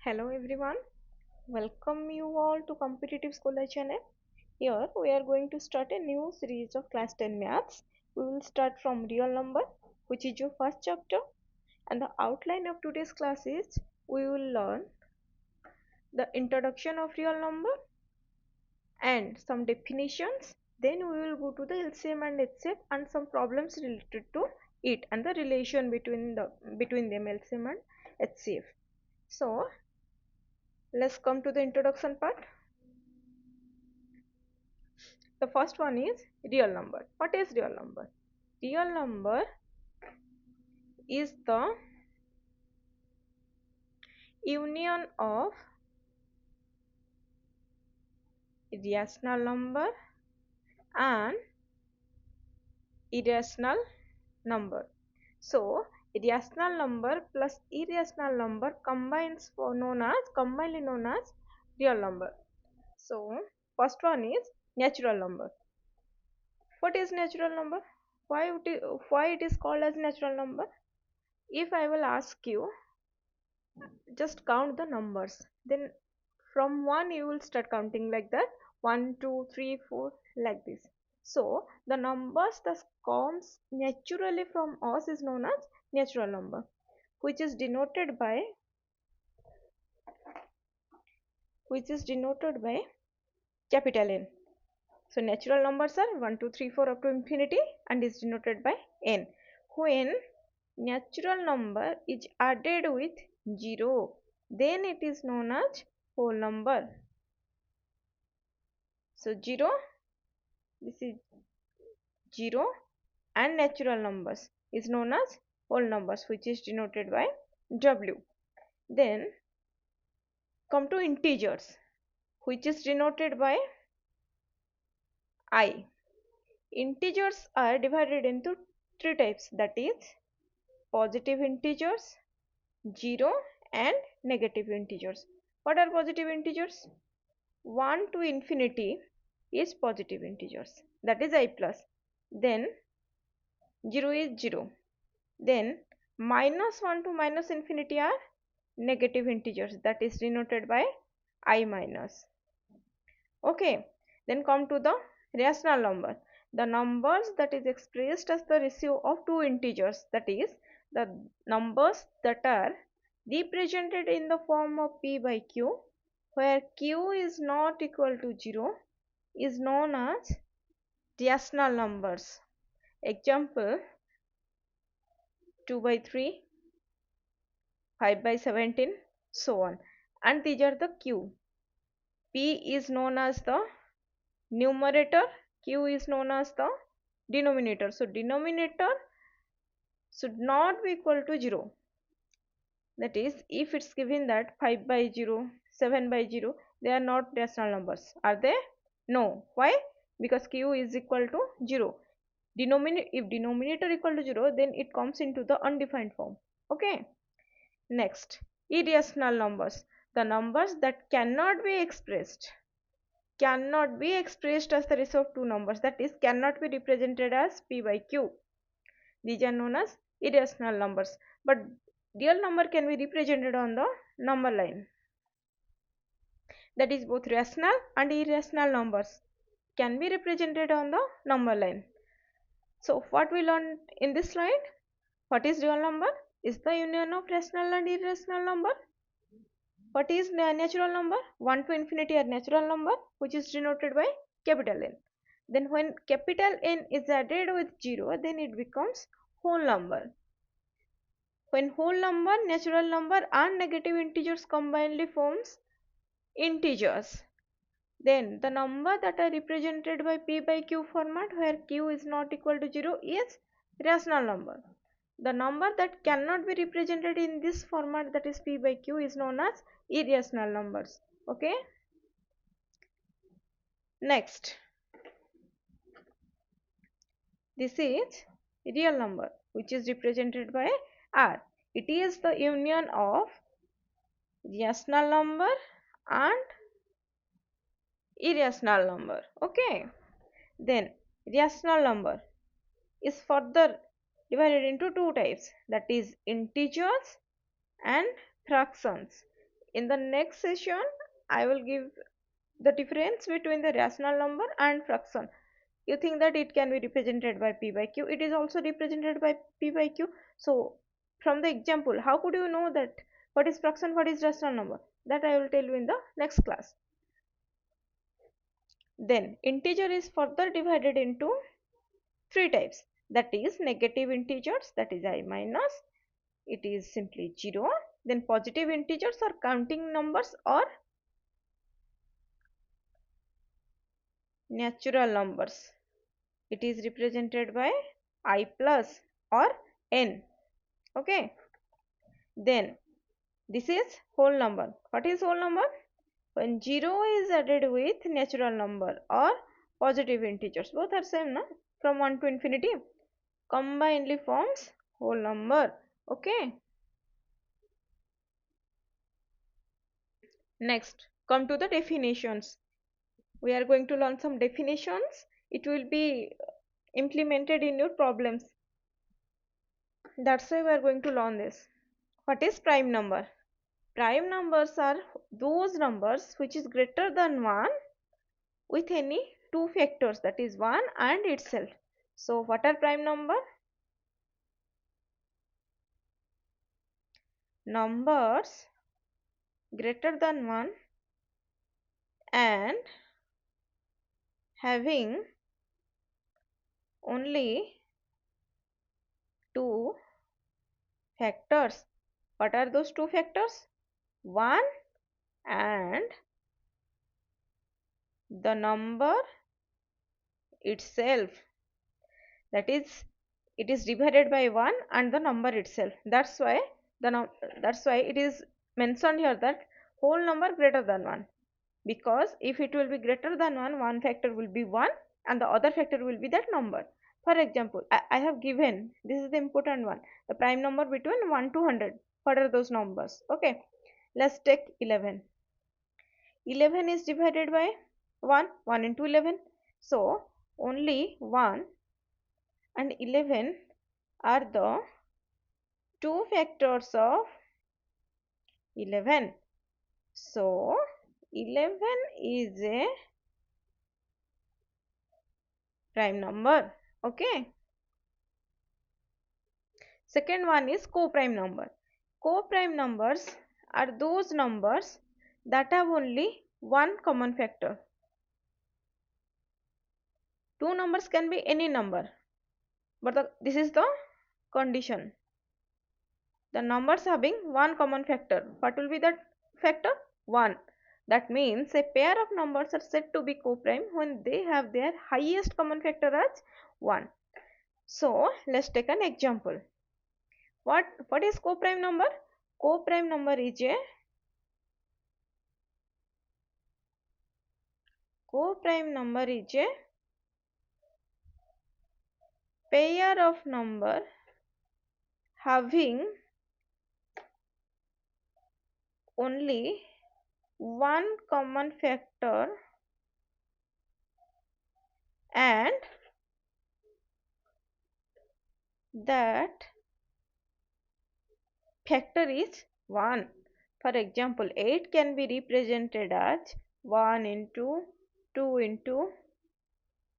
Hello everyone, welcome you all to Competitive Scholar channel. Here we are going to start a new series of class 10 maths. We will start from real number, which is your first chapter, and the outline of today's class is we will learn the introduction of real number and some definitions. Then we will go to the LCM and HCF and some problems related to it and the relation between them LCM and HCF. So let's come to the introduction part. The first one is real number. What is real number? Real number is the union of rational number and irrational number. So rational number plus irrational number combinedly known as real number. So first one is natural number. What is natural number? Why it is called as natural number? If I will ask you, just count the numbers, then from 1 you will start counting like that, 1 2 3 4 like this. So the numbers that comes naturally from us is known as natural number, which is denoted by capital N. So natural numbers are 1 2 3 4 up to infinity and is denoted by N. When natural number is added with 0, then it is known as whole number. So 0, this is 0, and natural numbers is known as whole numbers, which is denoted by W. Then come to integers, which is denoted by I. Integers are divided into three types, that is positive integers, 0 and negative integers. What are positive integers? 1 to infinity is positive integers, that is I plus. Then 0 is 0. Then minus 1 to minus infinity are negative integers, that is denoted by I minus. Okay, then come to the rational number. The numbers that is expressed as the ratio of two integers, that is the numbers that are represented in the form of p by q, where q is not equal to 0, is known as rational numbers. Example, 2 by 3, 5 by 17, so on. And these are the q. P is known as the numerator, q is known as the denominator. So denominator should not be equal to 0. That is, if it's given that 5 by 0, 7 by 0, they are not rational numbers. Are they? No. Why? Because q is equal to 0. If denominator equal to 0, then it comes into the undefined form. Okay. Next, irrational numbers. The numbers that cannot be expressed as the ratio of two numbers, that is cannot be represented as p by q. These are known as irrational numbers. But real number can be represented on the number line. That is, both rational and irrational numbers can be represented on the number line. So what we learned in this slide? What is real number? Is the union of rational and irrational number. What is natural number? 1 to infinity are natural number, which is denoted by capital N. Then when capital N is added with 0, then it becomes whole number. When whole number, natural number and negative integers combinedly forms integers, then the number that are represented by p by q format, where q is not equal to 0, is rational number. The number that cannot be represented in this format, that is p by q, is known as irrational numbers. Okay. Next, this is real number, which is represented by r. It is the union of rational number and irrational number. Okay. Then rational number is further divided into two types, that is integers and fractions. In the next session, I will give the difference between the rational number and fraction. You think that it can be represented by p by q, it is also represented by p by q. So from the example, how could you know that what is fraction, what is rational number? That I will tell you in the next class. Then integer is further divided into three types, that is negative integers, that is I minus, it is simply 0. Then positive integers or counting numbers or natural numbers, it is represented by I plus or n. Okay, then this is whole number. What is whole number? When 0 is added with natural number or positive integers, both are same, no? From 1 to infinity, combinedly forms whole number. Okay, next come to the definitions. We are going to learn some definitions. It will be implemented in your problems. That's why we are going to learn this. What is prime number? Prime numbers are those numbers which is greater than 1 with any two factors, that is 1 and itself. So what are prime number? Numbers greater than 1 and having only two factors. What are those two factors? 1 and the number itself, that is it is divided by 1 and the number itself. That's why it is mentioned here that whole number greater than 1, because if it will be greater than 1, one factor will be 1 and the other factor will be that number. For example, I have given, this is the important one, the prime number between 1 to 100. What are those numbers? Okay, let's take 11. 11 is divided by 1 into 11. So only 1 and 11 are the two factors of 11. So 11 is a prime number. Okay. Second one is co-prime number. Co-prime numbers are those numbers that have only one common factor. Two numbers can be any number, but this is the condition. The numbers having one common factor. What will be that factor? 1. That means a pair of numbers are said to be co-prime when they have their highest common factor as 1. So let's take an example. What is co-prime number? Co-prime number is a pair of number having only one common factor and that factor is 1. For example, 8 can be represented as 1 into 2 into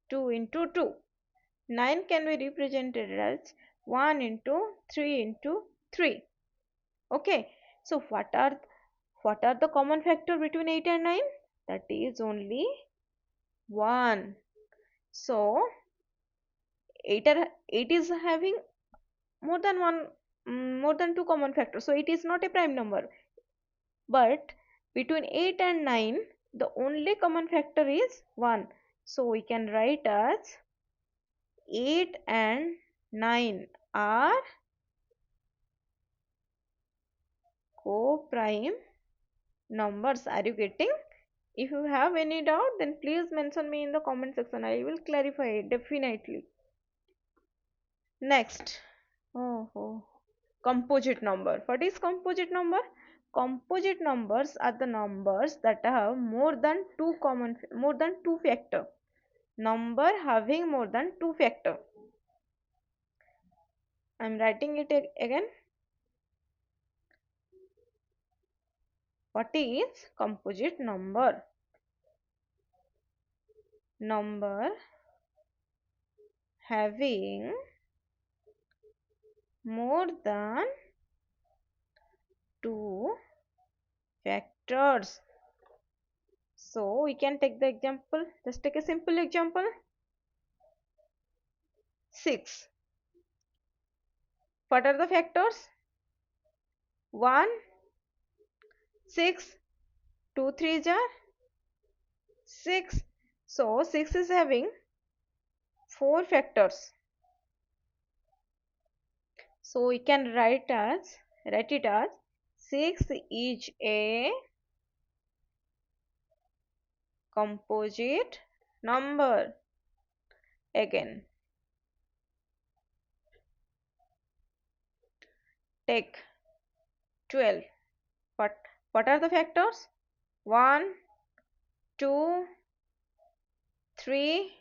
2 into 2. 9 can be represented as 1 into 3 into 3. Okay, so what are the common factor between 8 and 9? That is only 1. So 8 is having more than more than two common factors, so it is not a prime number. But between 8 and 9, the only common factor is 1. So we can write as 8 and 9 are co-prime numbers. Are you getting? If you have any doubt, then please mention me in the comment section. I will clarify it definitely. Next, composite number. What is composite number? Composite numbers are the numbers that have more than two factor. Number having more than two factor. I am writing it again. What is composite number? Number having more than two factors. So we can take the example. Just take a simple example. 6. What are the factors? 1, 6, 2 3s are 6. So 6 is having 4 factors. So we can write it as 6 is a composite number. Again, take 12. What are the factors? 1, 2, 3,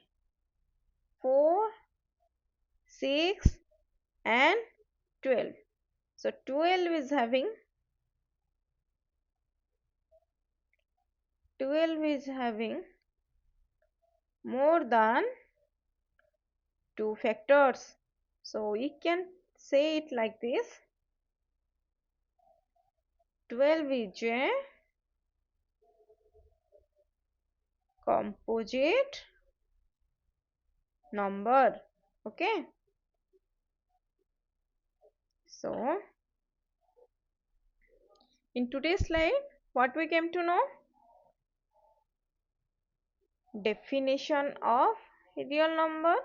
4, 6 and 12. So 12 is having more than 2 factors. So we can say it like this: 12 is a composite number. Okay. So in today's slide, what we came to know? Definition of real number,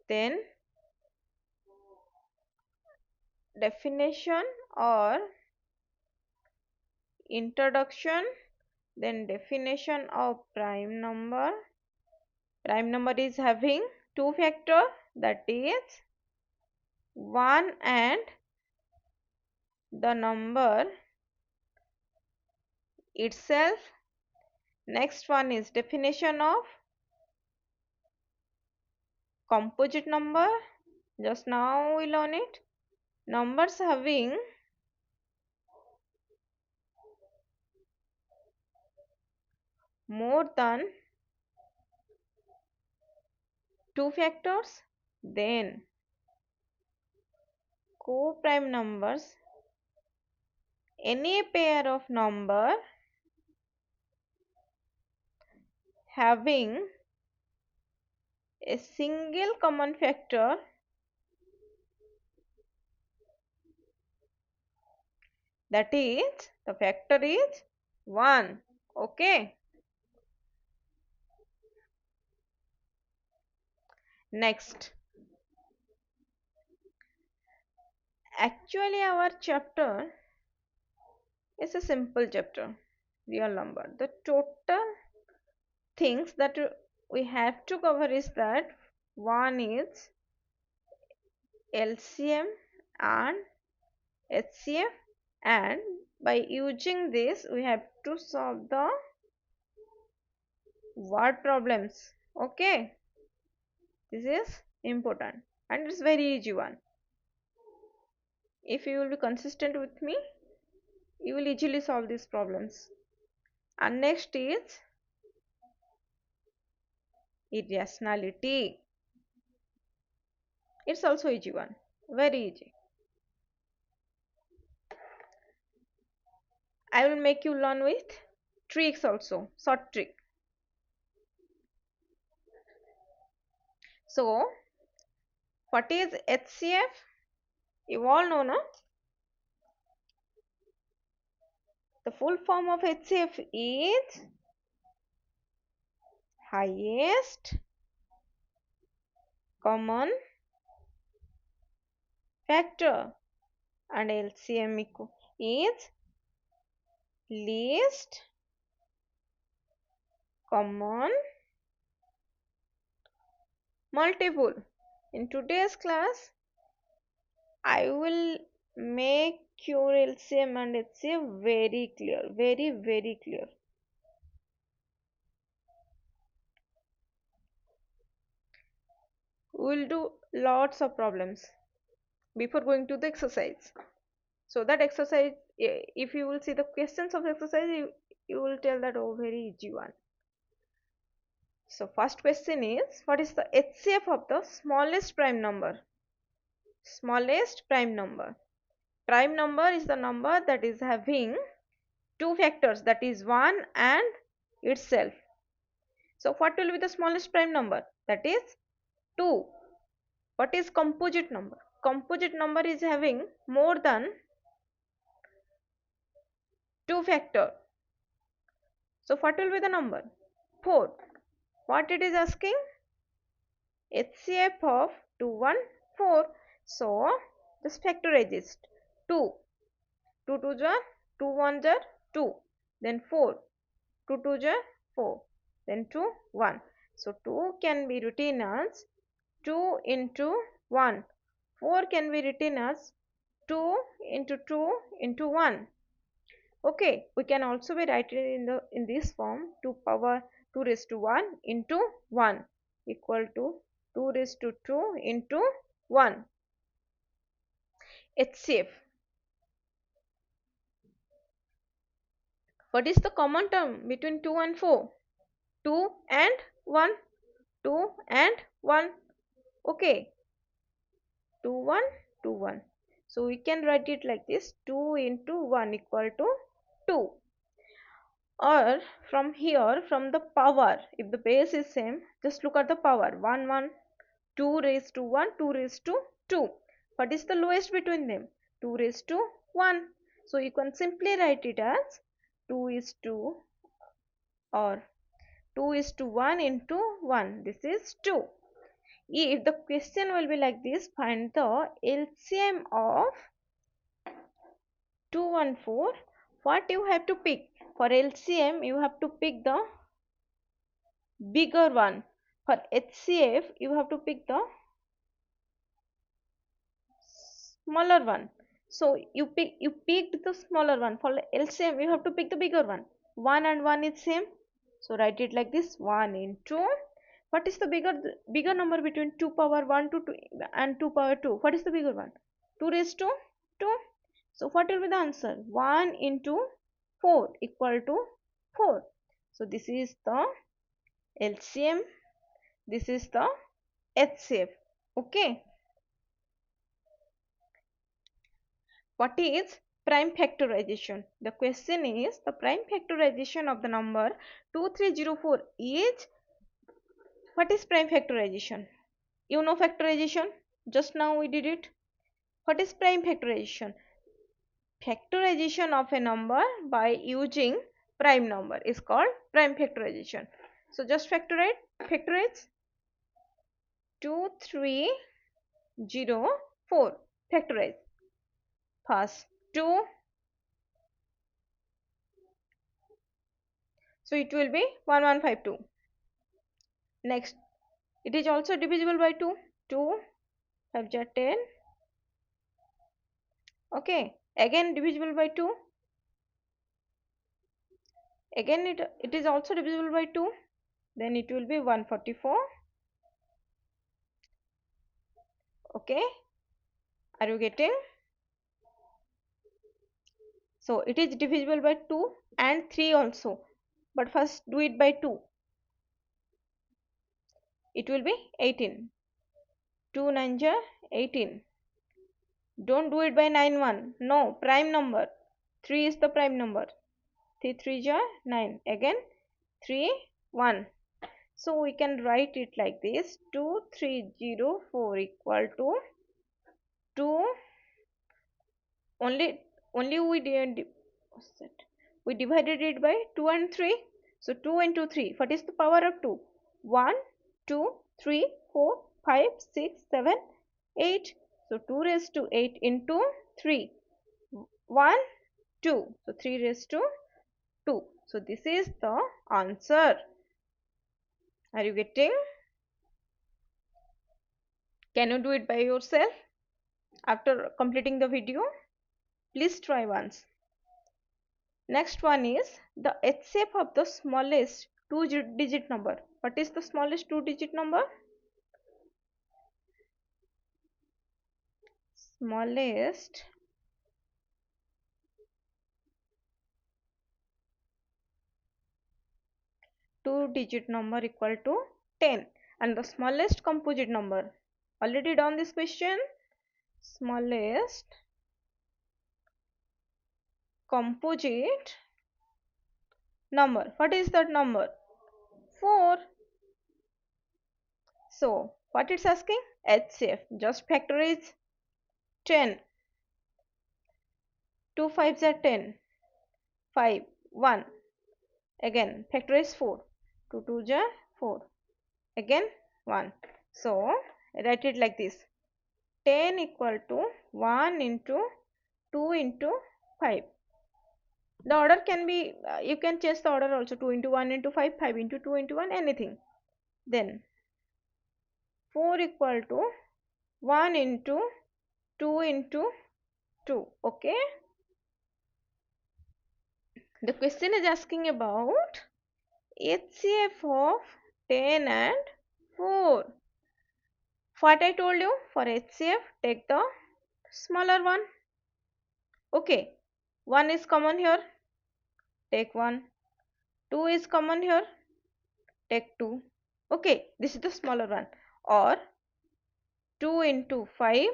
then definition or introduction, then definition of prime number. Prime number is having 2 factor, that is 1 and the number itself. Next one is definition of composite number. Just now we learn it. Numbers having more than 2 factors, then co-prime numbers, any pair of number having a single common factor, that is the factor is 1. Okay. Next, actually our chapter is a simple chapter, real number. The total things that we have to cover is that one is LCM and HCF, and by using this we have to solve the word problems. Okay, this is important and it's very easy one. If you will be consistent with me, you will easily solve these problems. And next is irrationality. It's also easy one, very easy. I will make you learn with tricks also, short trick. So what is HCF? You all know, no? The full form of HCF is highest common factor, and LCM is least common multiple. In today's class, I will make your LCM and HCF very clear, very, very clear. We will do lots of problems before going to the exercise. So that exercise, if you will see the questions of exercise, you will tell that, oh, very easy one. So first question is, what is the HCF of the smallest prime number? Smallest prime number. Prime number is the number that is having two factors, that is 1 and itself. So what will be the smallest prime number? That is 2. What is composite number? Composite number is having more than 2 factor. So what will be the number? 4. What it is asking? HCF of 2, 1, 4. So just factorize it. 2. 2 2 jar, 2 1 jar, 2. Then 4. 2 2 jar, 4. Then 2, 1. So 2 can be written as 2 into 1. 4 can be written as 2 into 2 into 1. Okay, we can also be writing in this form, 2 power 2 raised to 1 into 1 equal to 2 raised to 2 into 1. HCF. What is the common term between 2 and 4? 2 and 1. 2 and 1. Okay. 2 1 2 1. So we can write it like this, 2 into 1 equal to 2. Or from here, from the power, if the base is same, just look at the power, 1 1, 2 raised to 1, 2 raised to 2. What is the lowest between them? 2 raised to 1. So you can simply write it as 2 is to, or 2 is to 1 into 1. This is 2. If the question will be like this, find the LCM of 2 and 4. What you have to pick? For LCM, you have to pick the bigger one. For HCF, you have to pick the smaller one. So you picked the smaller one. For LCM, you have to pick the bigger one. 1 and 1 is same. So write it like this, 1 into, what is the bigger number between 2 power 1 to 2 and 2 power 2? What is the bigger one? 2 raised to 2. So what will be the answer? 1 into 4 equal to 4. So this is the LCM. This is the HCF. Okay. What is prime factorization? The question is, the prime factorization of the number 2304 is, what is prime factorization? You know factorization? Just now we did it. What is prime factorization? Factorization of a number by using prime number is called prime factorization. So just factorize 2304. Factorize. First 2. So it will be 1152. Next, it is also divisible by 2. 2 5 are 10. Okay, again divisible by 2. Again it is also divisible by 2. Then it will be 144. Okay, are you getting? So it is divisible by 2 and 3 also. But first do it by 2. It will be 18. 2 9 ja 18. Don't do it by 9 1. No, prime number. 3 is the prime number. 3 3 ja 9. Again 3 1. So we can write it like this, 2304 equal to 2. Only we divided it by 2 and 3. So 2 into 3. What is the power of 2? 1, 2, 3, 4, 5, 6, 7, 8. So 2 raised to 8 into 3. 1, 2. So 3 raised to 2. So this is the answer. Are you getting? Can you do it by yourself? After completing the video, please try once. Next one is the HCF of the smallest two-digit number. What is the smallest two-digit number? Smallest 2-digit number equal to 10, and the smallest composite number, already done this question, smallest composite number, what is that number? 4. So what it's asking? HCF, just factorize 10. 2 5s are 10, 5, 1, again factorize 4, 2 2s are 4, again 1. So write it like this, 10 equal to 1 into 2 into 5. The order can be, you can change the order also, 2 into 1 into 5, 5 into 2 into 1, anything. Then 4 equal to 1 into 2 into 2. Okay. The question is asking about HCF of 10 and 4. What I told you, for HCF take the smaller one. Okay. 1 is common here, take 1. 2 is common here, take 2. Okay, this is the smaller one. Or 2 into 5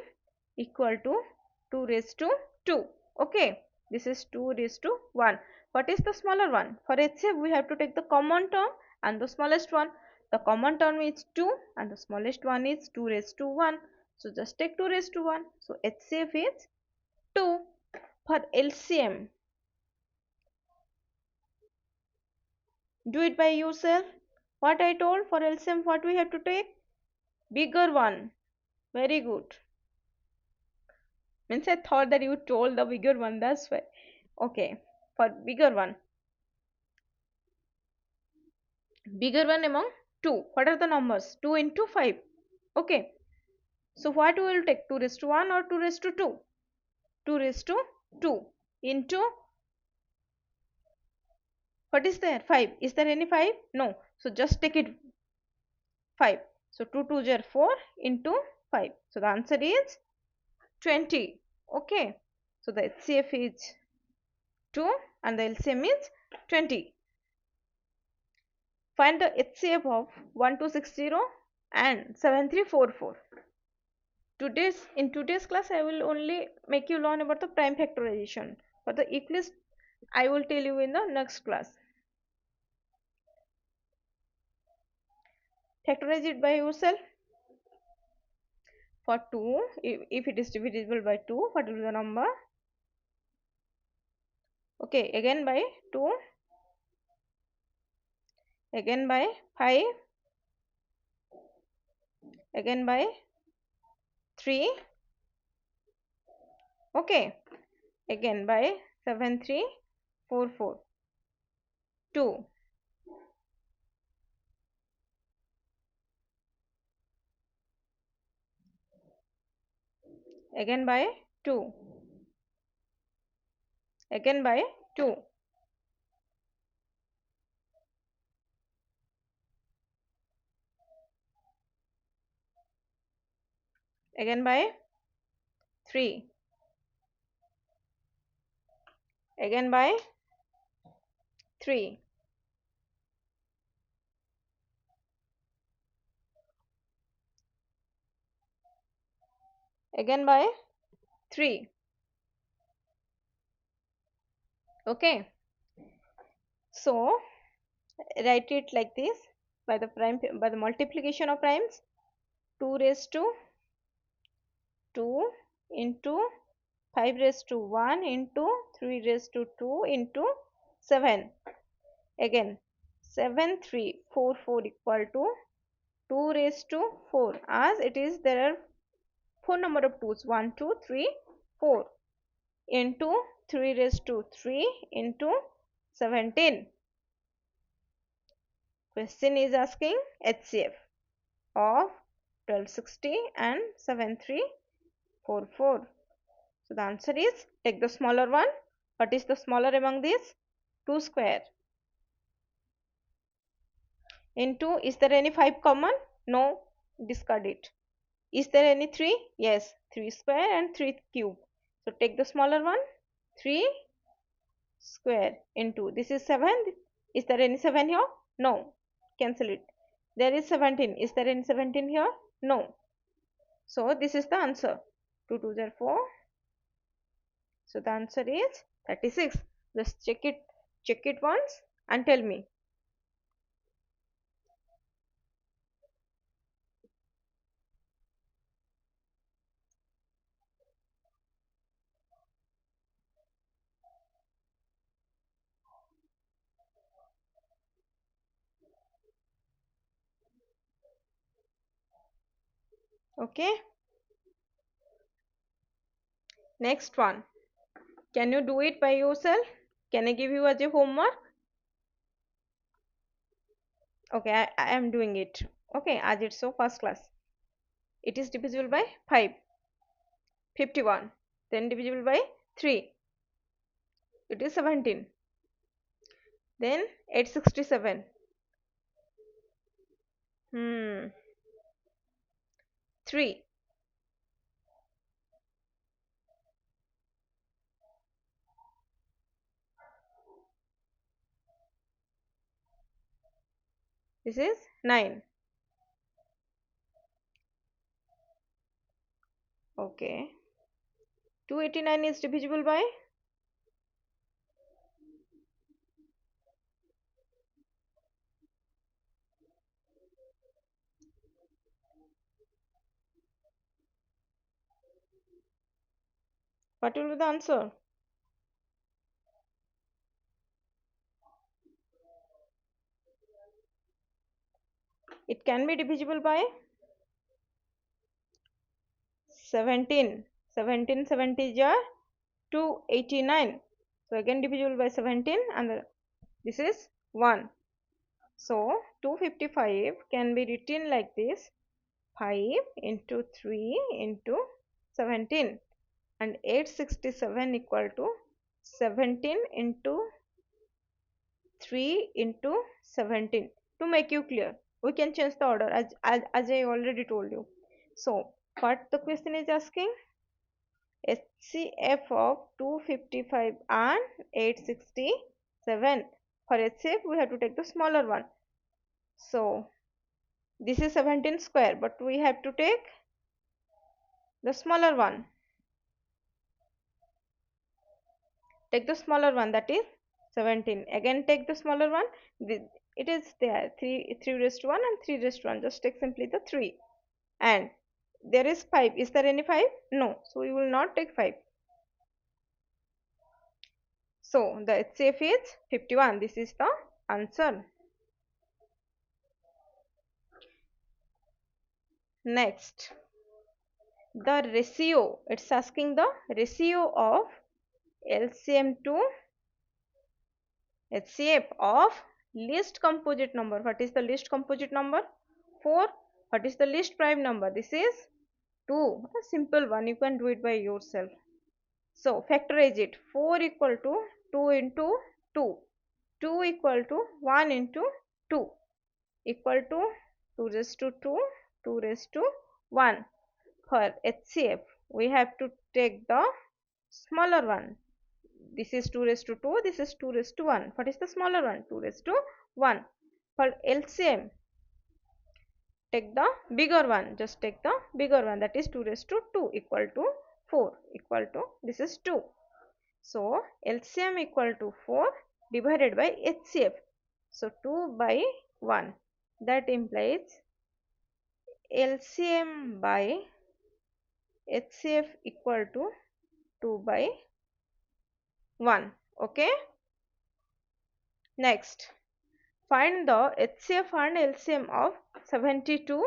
equal to 2 raised to 2. Okay, this is 2 raised to 1. What is the smaller one? For HCF we have to take the common term and the smallest one. The common term is 2 and the smallest one is 2 raised to 1. So just take 2 raised to 1. So HCF is 2. For LCM, do it by yourself. What I told, for LCM what we have to take? Bigger one. Very good. Means I thought that you told the bigger one, that's why. Okay, for bigger one among 2, what are the numbers? 2 into 5. Okay, so what we will take, 2 raised to 1 or 2 raised to 2? 2 raised to 2 into, what is there? 5. Is there any 5? No, so just take it 5. So 2 2s are 4 into 5. So the answer is 20. Okay, so the HCF is 2 and the LCM is 20. Find the HCF of 1260 and 7344. In today's class I will only make you learn about the prime factorization. For the Euclid I will tell you in the next class. Factorize it by yourself. For 2, if it is divisible by 2, what will be the number? Okay, again by 2, again by 5, again by 3, okay, again by 7344, 2, again by 2, again by 2, again by 3, again by 3, again by 3. Okay, so write it like this, by the multiplication of primes, 2 raised to 2 into 5 raised to 1 into 3 raised to 2 into 7. Again 7344 equal to 2 raised to 4, as it is there are 4 number of 2's, 1 2 3 4, into 3 raised to 3 into 17. Question is asking HCF of 1260 and 7344. So the answer is, take the smaller one. What is the smaller among these? 2 square. Into, is there any 5 common? No, discard it. Is there any 3? Yes, 3 square and 3 cube. So take the smaller one, 3 square into, this is 7. Is there any 7 here? No. cancel it. There is 17. Is there any 17 here? No. So this is the answer. 2 2s are 4. So the answer is 36. Just check it once and tell me. Okay. Next one. Can you do it by yourself? Can I give you as a homework? Okay, I am doing it. Okay, as it's so first class. It is divisible by 5. 51. Then divisible by 3. It is 17. Then 867. 3. This is 9. Okay. 289 is divisible by, what will be the answer? It can be divisible by 17. 17 70 are 289. So again divisible by 17 and this is 1. So 255 can be written like this: 5 into 3 into 17, and 867 equal to 17 into 3 into 17. To make you clear, we can change the order as I already told you. So what the question is asking? HCF of 255 and 867. For HCF we have to take the smaller one. So this is 17 square, but we have to take the smaller one. Take the smaller one, that is 17. Again take the smaller one. It is there 3 raised to 1 and 3 raised to 1. Just take simply the 3. And there is 5. Is there any 5? No. So we will not take 5. So the HCF is 51. This is the answer. Next, the ratio. It's asking the ratio of LCM to HCF of least composite number. What is the least composite number? 4. What is the least prime number? This is 2. A simple one. You can do it by yourself. So factorize it. 4 equal to 2 into 2. 2 equal to 1 into 2 equal to 2 raised to 2, 2 raised to 1. For HCF, we have to take the smaller one. This is 2 raised to 2, this is 2 raised to 1. What is the smaller one? 2 raised to 1. For LCM, take the bigger one. Just take the bigger one, that is 2 raised to 2 equal to 4 equal to, this is 2. So LCM equal to 4 divided by HCF. So 2 by 1. That implies LCM by HCF equal to 2 by 1. Okay. Next, find the HCF and LCM of 72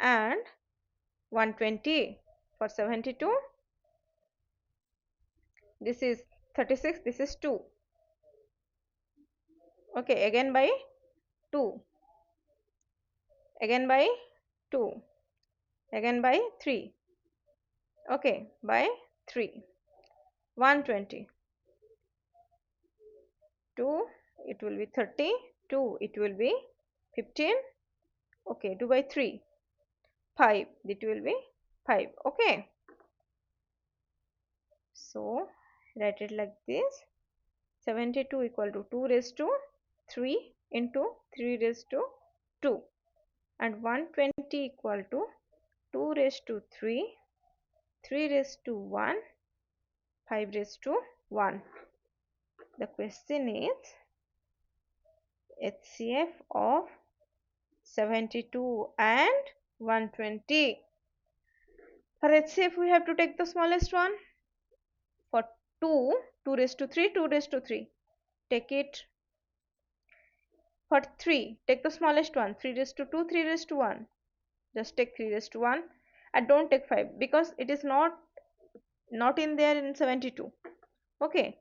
and 120. For 72, this is 36, this is 2. Okay, again by 2, again by 2, again by 3. Okay, by 3. 120. 2, it will be 30. 2, it will be 15. Okay, 2 by 3. 5, it will be 5. Okay. So write it like this: 72 equal to 2 raised to 3 into 3 raised to 2, and 120 equal to 2 raised to 3, 3 raised to 1, 5 raised to 1. The question is HCF of 72 and 120. For HCF we have to take the smallest one. For 2, 2 raised to 3, 2 raised to 3. Take it. For 3, take the smallest one. 3 raised to 2, 3 raised to 1. Just take 3 raised to 1 and don't take 5 because it is not in there in 72. Okay.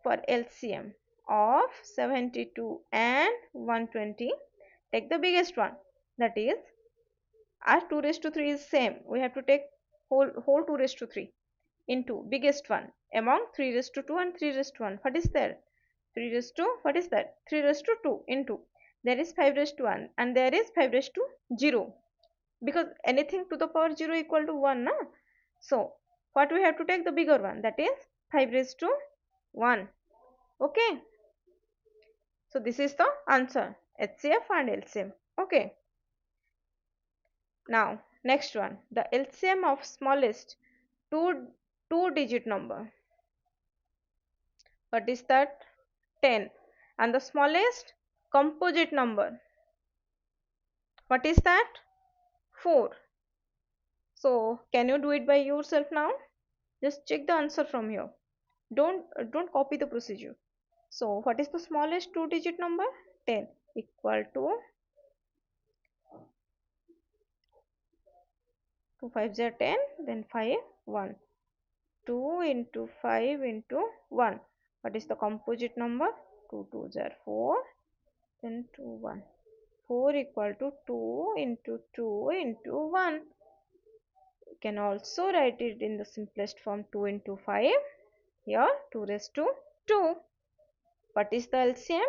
For LCM of 72 and 120, take the biggest one. That is, as 2 raised to 3 is same, we have to take whole 2 raised to 3 into biggest one among 3 raised to 2 and 3 raised to 1. What is there? 3 raised to, what is that? 3 raised to 2 into, there is 5 raised to 1 and there is 5 raised to 0, because anything to the power 0 equal to 1, na? So what we have to take? The bigger one, that is 5 raised to 1. Okay, so this is the answer, HCF and LCM. Okay, now next one, the LCM of smallest two digit number. What is that? 10. And the smallest composite number, what is that? 4. So can you do it by yourself now? Just check the answer from here. Don't copy the procedure. So what is the smallest two digit number? 10 equal to 2 5s are 10, then 5 1. 2 into 5 into 1. What is the composite number? 2 2s are 4, then 2 1. 4 equal to 2 into 2 into 1. You can also write it in the simplest form, 2 into 5. Here 2 raised to 2. What is the LCM?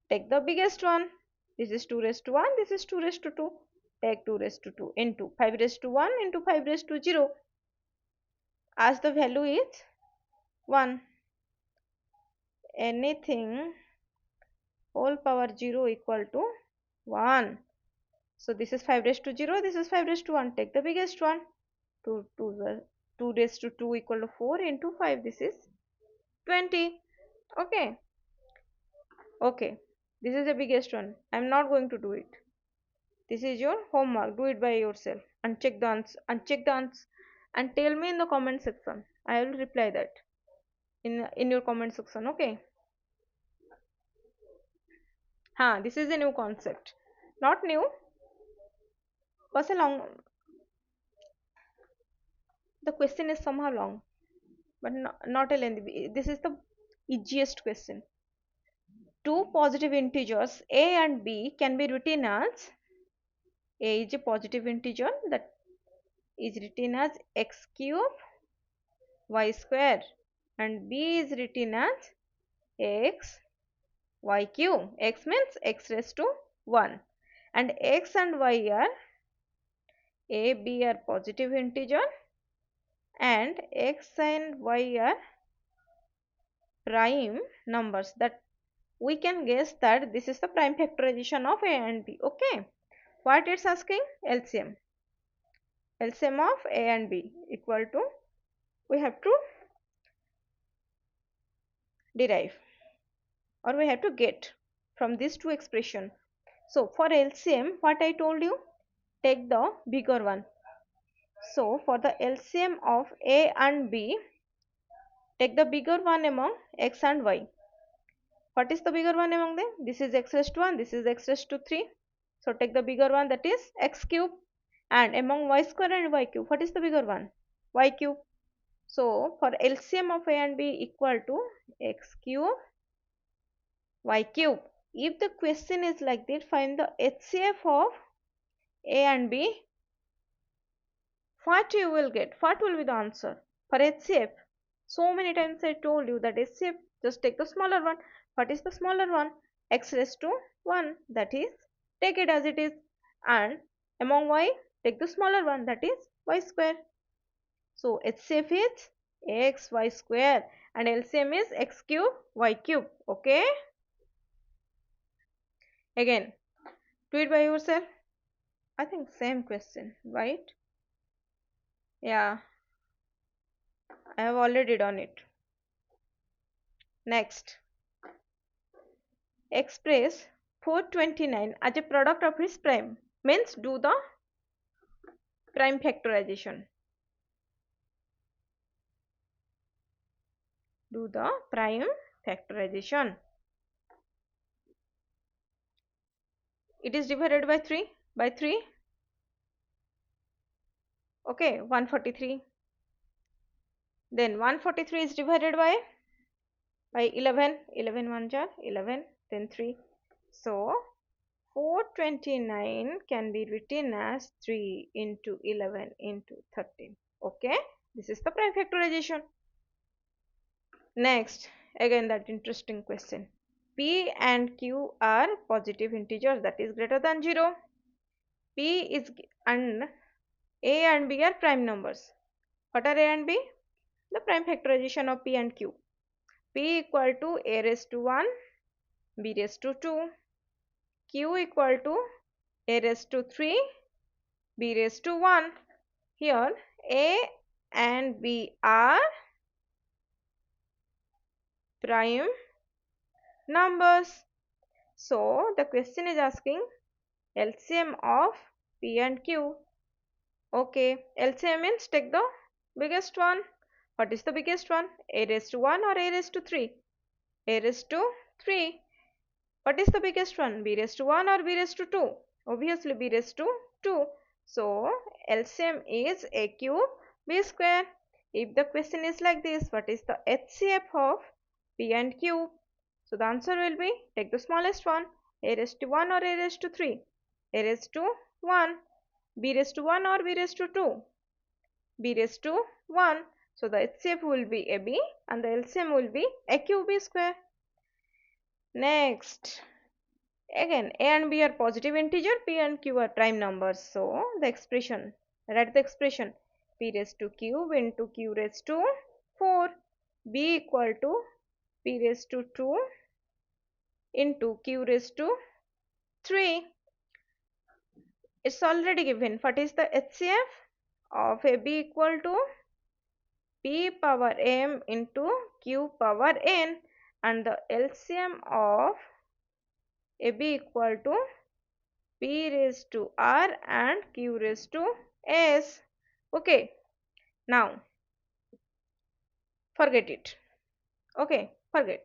Take the biggest one. This is 2 raised to 1. This is 2 raised to 2. Take 2 raised to 2 into 5 raised to 1 into 5 raised to 0. As the value is 1. Anything whole power 0 equal to 1. So this is 5 raised to 0. This is 5 raised to 1. Take the biggest one. 2 raised to 2 equal to 4 into 5. This is 20. Okay. Okay. This is the biggest one. I am not going to do it. This is your homework. Do it by yourself and check the answer and tell me in the comment section. I will reply that in your comment section. Okay. This is a new concept. Not new. Was a long. The question is somehow long, but not a lengthy. This is the easiest question. Two positive integers a and b can be written as, a is a positive integer that is written as x cube y square and b is written as x y cube. X means x raised to 1 and x and y are, a b are positive integer and x and y are prime numbers, that we can guess that this is the prime factorization of a and b. Okay, what it's asking? LCM. LCM of a and b equal to, we have to derive or we have to get from these two expression. So for LCM, what I told you, take the bigger one. So for the LCM of a and b, take the bigger one among x and y. What is the bigger one among them? This is x raised to 1, this is x raised to 3. So take the bigger one, that is x cube, and among y square and y cube, what is the bigger one? Y cube. So for LCM of a and b equal to x cube y cube. If the question is like that, find the HCF of a and b, what you will get? What will be the answer? For HCF, so many times I told you that HCF, just take the smaller one. What is the smaller one? X raised to 1, that is, take it as it is, and among y, take the smaller one, that is y square. So HCF is x y square and LCM is x cube y cube. Okay. Again, do it by yourself. I think same question, right? Yeah, I have already done it. Next, express 429 as a product of its prime. Means do the prime factorization. Do the prime factorization. It is divided by 3. By 3. Okay, 143. Then 143 is divided by 11. 11 ones are 11. Then 3. So 429 can be written as 3 into 11 into 13. Okay, this is the prime factorization. Next, again that interesting question. P and Q are positive integers, that is greater than 0. P is and A and B are prime numbers. What are A and B? The prime factorization of P and Q. P equal to A raised to 1, B raised to 2. Q equal to A raised to 3, B raised to 1. Here A and B are prime numbers. So the question is asking LCM of P and Q. Okay, LCM means take the biggest one. What is the biggest one? A raised to 1 or A raised to 3? A raised to 3. What is the biggest one? B raised to 1 or B raised to 2? Obviously B raised to 2. So LCM is A cube B square. If the question is like this, what is the HCF of P and Q? So the answer will be, take the smallest one, A raised to 1 or A raised to 3? A raised to 1. B raised to 1 or B raised to 2? B raised to 1. So the HCF will be AB and the LCM will be A cube B square. Next, again A and B are positive integer, P and Q are prime numbers. So the expression, write the expression, P raised to cube into Q raised to 4, B equal to P raised to 2 into Q raised to 3. It's already given. What is the HCF of AB equal to P power M into Q power N, and the LCM of AB equal to P raised to R and Q raised to S. Okay, now forget it. Okay, forget.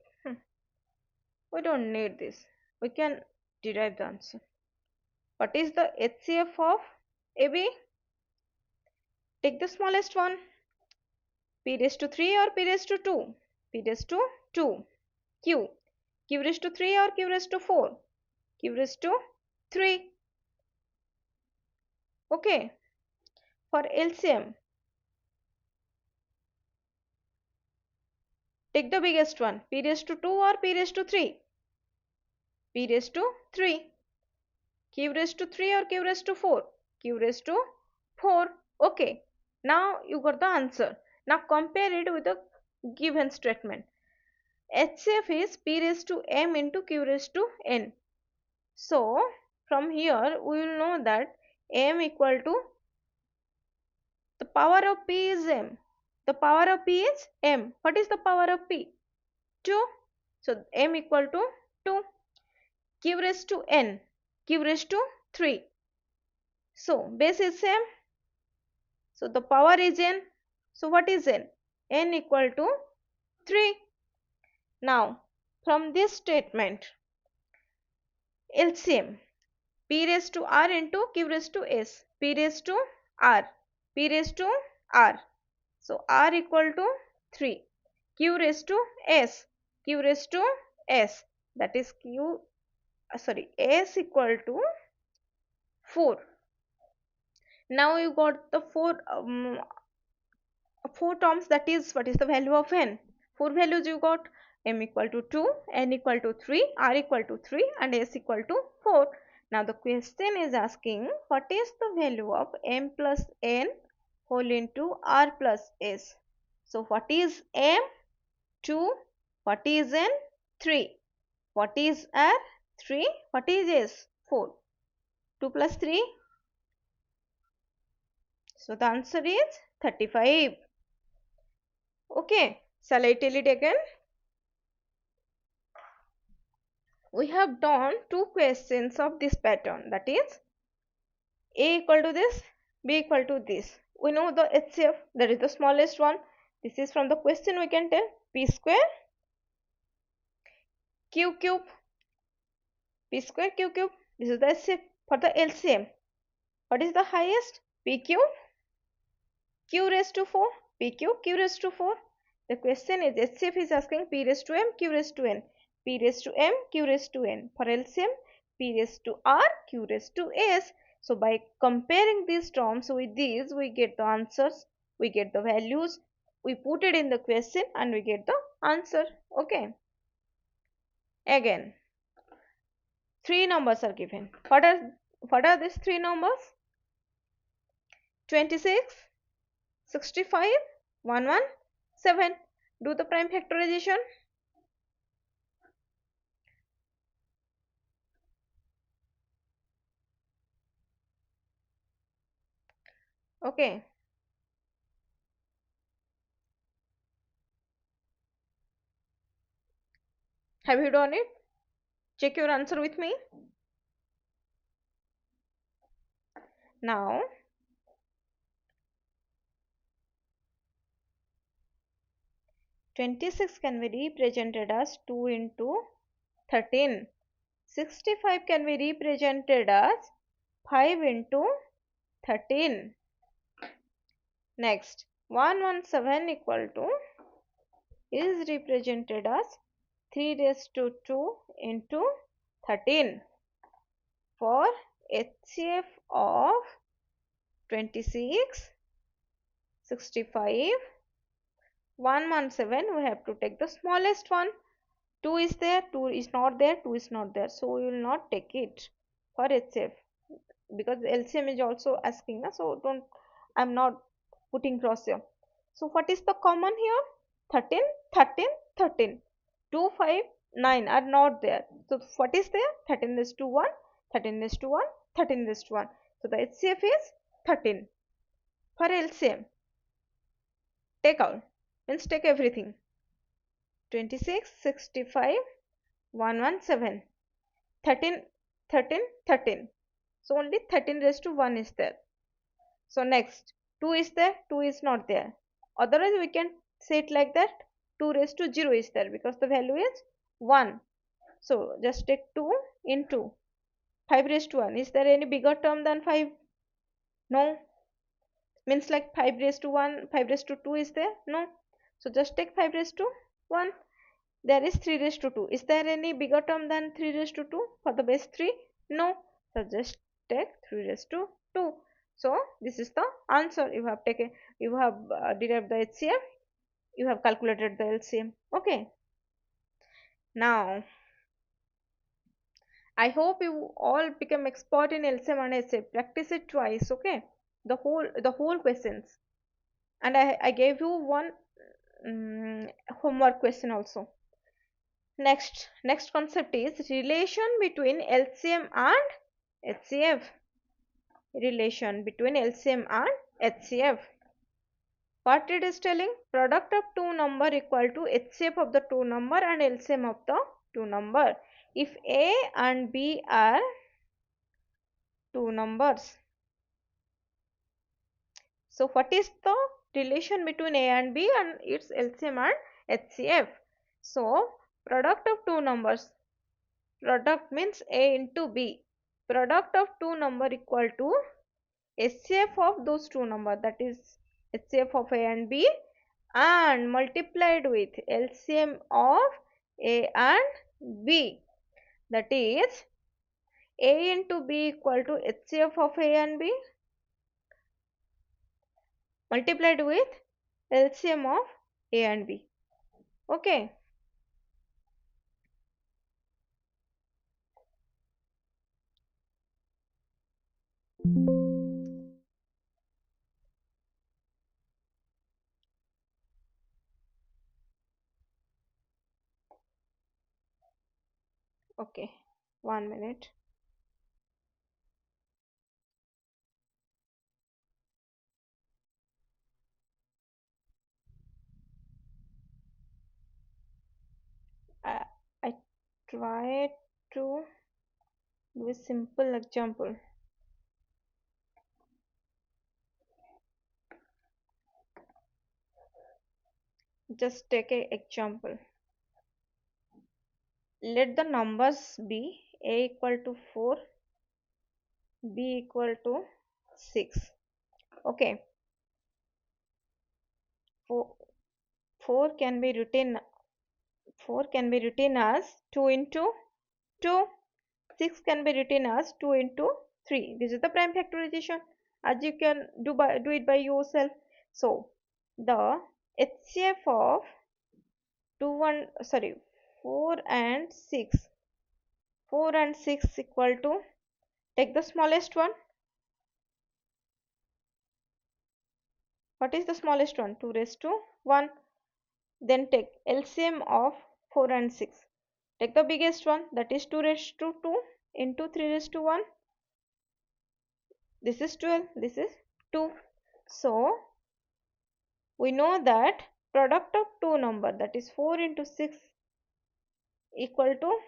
We don't need this. We can derive the answer. What is the HCF of AB? Take the smallest one. P raised to 3 or P raised to 2? P raised to 2. Q. Q raised to 3 or Q raised to 4? Q raised to 3. Okay. For LCM, take the biggest one. P raised to 2 or P raised to 3? P raised to 3. Q raised to 3 or Q raised to 4? Q raised to 4. Okay. Now you got the answer. Now compare it with the given statement. HCF is P raised to M into Q raised to N. So from here we will know that M equal to the power of P is M. The power of P is M. What is the power of P? 2. So M equal to 2. Q raised to N. Q raised to 3. So base is same. So the power is N. So what is N? N equal to 3. Now from this statement, LCM, P raised to R into Q raised to S. P raised to R. P raised to R. So R equal to 3. Q raised to S. Q raised to S. That is S equal to 4. Now you got the four terms, that is what is the value of N? 4 values you got. M equal to 2, N equal to 3, R equal to 3 and S equal to 4. Now the question is asking what is the value of M plus N whole into R plus S. So what is M? 2. What is N? 3. What is R? 3. What is S? 4. 2 plus 3. So the answer is 35. Okay. Shall I tell it again? We have done two questions of this pattern, that is A equal to this, B equal to this. We know the HCF, that is the smallest one. This is from the question we can tell P square Q cube, P square Q cube. This is the HCF. For the LCM, what is the highest? P cube Q raised to 4, P cube Q raised to 4. The question is HCF is asking P raised to M Q raised to N, P raised to M Q raised to N. For LCM, P raised to R Q raised to S. So by comparing these terms with these, we get the answers, we get the values, we put it in the question and we get the answer. Okay. Again, three numbers are given. What are these three numbers? 26, 65, 117. Do the prime factorization. Okay. Have you done it? Check your answer with me. Now, 26 can be represented as 2 into 13. 65 can be represented as 5 into 13. Next, 117 equal to is represented as 3 raised to 2 into 13. For HCF of 26, 65, 117, we have to take the smallest one. 2 is there, 2 is not there, 2 is not there. So we will not take it for HCF because LCM is also asking. So I'm not putting cross here. So what is the common here? 13, 13, 13. 2, 5, 9 are not there. So what is there? 13 is to 1, 13 is to 1, 13 is to 1. So the HCF is 13. For LCM, take out, means take everything. 26, 65, 117, 13, 13, 13. So only 13 raised to 1 is there. So next, 2 is there, 2 is not there. Otherwise we can say it like that, 2 raised to 0 is there because the value is 1. So just take 2 into 5 raised to 1. Is there any bigger term than 5? No. Means like 5 raised to 1, 5 raised to 2 is there? No. So just take 5 raised to 1. There is 3 raised to 2. Is there any bigger term than 3 raised to 2 for the base 3? No. So just take 3 raised to 2. So this is the answer. You have taken, you have derived the HCF, you have calculated the LCM. Okay. Now, I hope you all become expert in LCM and HCF. Practice it twice. Okay. The whole questions. And I gave you one homework question also. Next concept is relation between LCM and HCF. Relation between LCM and HCF. What it is telling? Product of two number equal to HCF of the two number and LCM of the two number. If A and B are two numbers. So what is the relation between A and B and its LCM and HCF? So product of two numbers. Product means A into B. Product of two number equal to HCF of those two number, that is HCF of A and B, and multiplied with LCM of A and B, that is A into B equal to HCF of A and B multiplied with LCM of A and B. Okay. Okay. 1 minute. I try to do a simple example. Just take a example. Let the numbers be a equal to 4, b equal to 6. Okay, 4, 4 can be written 4 can be written as 2 into 2. 6 can be written as 2 into 3. This is the prime factorization, as you can do it by yourself. So the HCF of 4 and 6, 4 and 6 equal to, take the smallest one. What is the smallest one? 2 raised to 1. Then take LCM of 4 and 6. Take the biggest one, that is 2 raised to 2 into 3 raised to 1. This is 12, this is 2. So we know that product of two number, that is 4 into 6, equal to,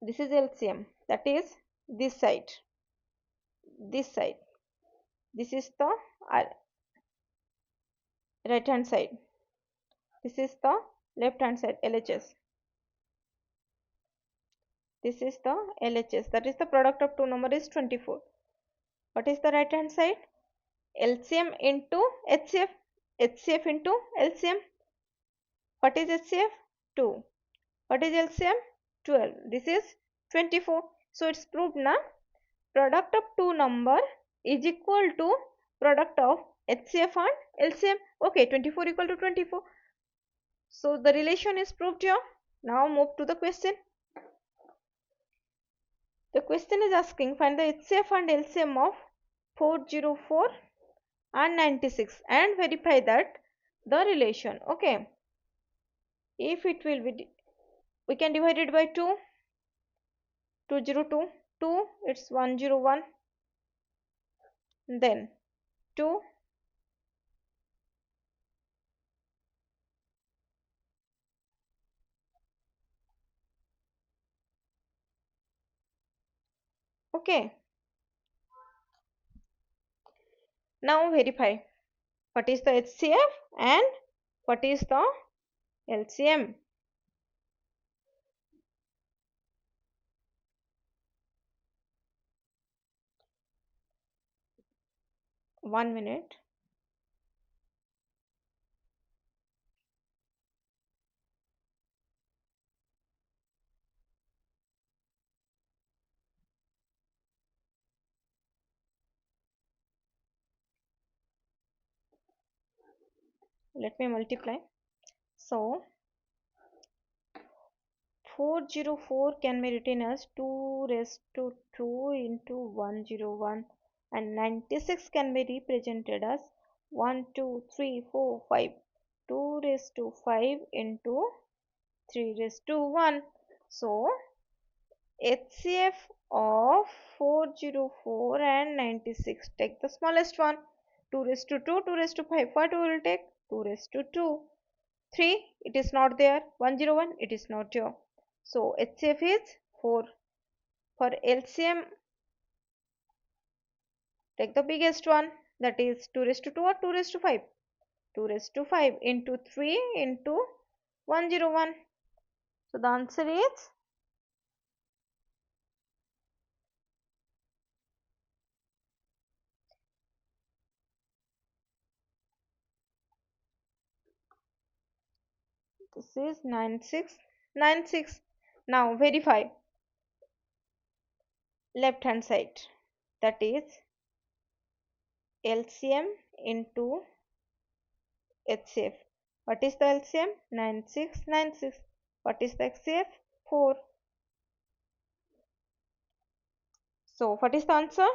this is LCM, that is this side, this side. This is the right hand side. This is the left hand side, LHS. This is the LHS, that is the product of two number is 24. What is the right hand side? LCM into HCF, HCF into LCM. What is HCF? 2. What is LCM? 12. This is 24. So it's proved now. Product of two number is equal to product of HCF and LCM. Okay, 24 equal to 24. So the relation is proved here. Now move to the question. The question is asking find the HCF and LCM of 404 and 96 and verify that the relation. Okay, if it will be, we can divide it by 2. 202, 2, it's 101, then 2, okay. Now verify what is the HCF and what is the LCM. One minute. Let me multiply. So 404 can be written as 2 raised to 2 into 101 and 96 can be represented as 1, 2, 3, 4, 5. 2 raised to 5 into 3 raised to 1. So HCF of 404 and 96. Take the smallest one. 2 raised to 2, 2 raised to 5. What we will take? 2 raised to 2. 3, it is not there. 101, it is not here. So HCF is 4. For LCM, take the biggest one, that is 2 raised to 2 or 2 raised to 5. 2 raised to 5 into 3 into 101. So the answer is, this is 9696. Now verify left hand side, that is LCM into HCF. What is the LCM? 9696. What is the HCF? 4. So what is the answer?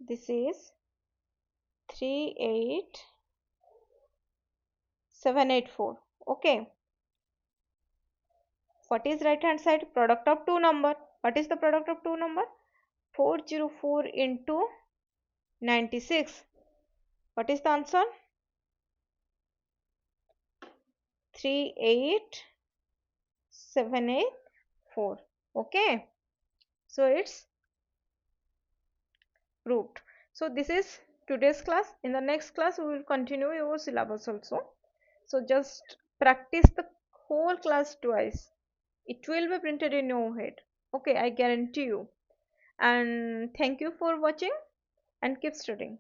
This is 38784. Okay. What is right hand side? Product of two number. What is the product of two number? 404 into 96. What is the answer? 38784. Okay. So it's proved. So this is today's class. In the next class we will continue your syllabus also. So just practice the whole class twice. It will be printed in your head. Okay, I guarantee you. And thank you for watching and keep studying.